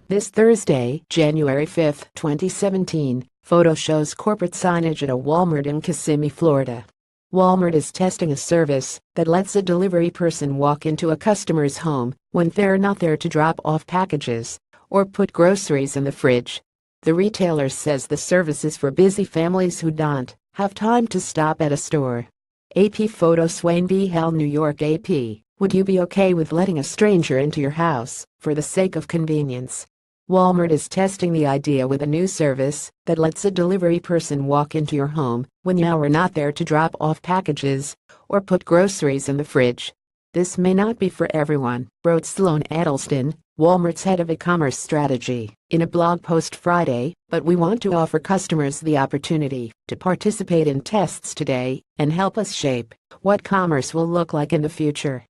This Thursday, January 5, 2017, photo shows corporate signage at a Walmart in Kissimmee, Florida. Walmart is testing a service that lets a delivery person walk into a customer's home when they're not there to drop off packages or put groceries in the fridge. The retailer says the service is for busy families who don't have time to stop at a store. AP photo Swain B. Hell, New York. AP, would you be okay with letting a stranger into your house for the sake of convenience? Walmart is testing the idea with a new service that lets a delivery person walk into your home when you are not there to drop off packages or put groceries in the fridge. This may not be for everyone, wrote Sloan Adelson, Walmart's head of e-commerce strategy, in a blog post Friday, but we want to offer customers the opportunity to participate in tests today and help us shape what commerce will look like in the future.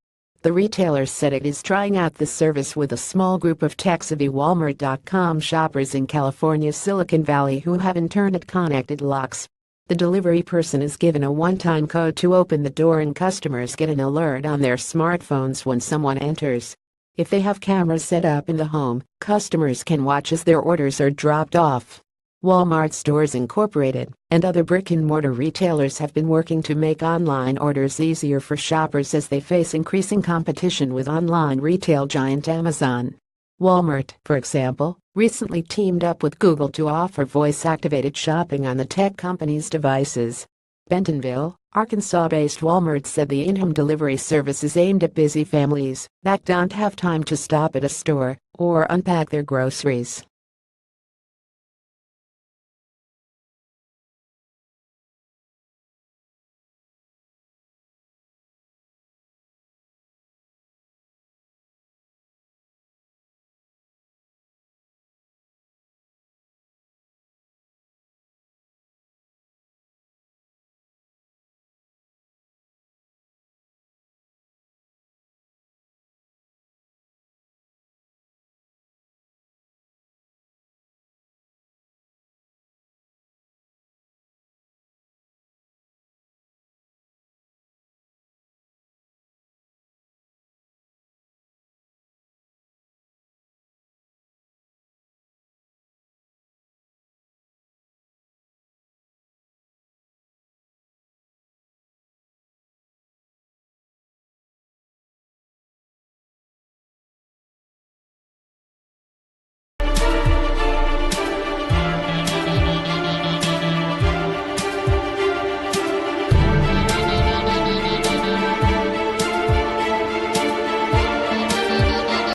The retailer said it is trying out the service with a small group of tech-savvy Walmart.com shoppers in California's Silicon Valley who have internet-connected locks. The delivery person is given a one-time code to open the door and customers get an alert on their smartphones when someone enters. If they have cameras set up in the home, customers can watch as their orders are dropped off. Walmart Stores Incorporated and other brick-and-mortar retailers have been working to make online orders easier for shoppers as they face increasing competition with online retail giant Amazon. Walmart, for example, recently teamed up with Google to offer voice-activated shopping on the tech company's devices. Bentonville, Arkansas-based Walmart said the in-home delivery service is aimed at busy families that don't have time to stop at a store or unpack their groceries.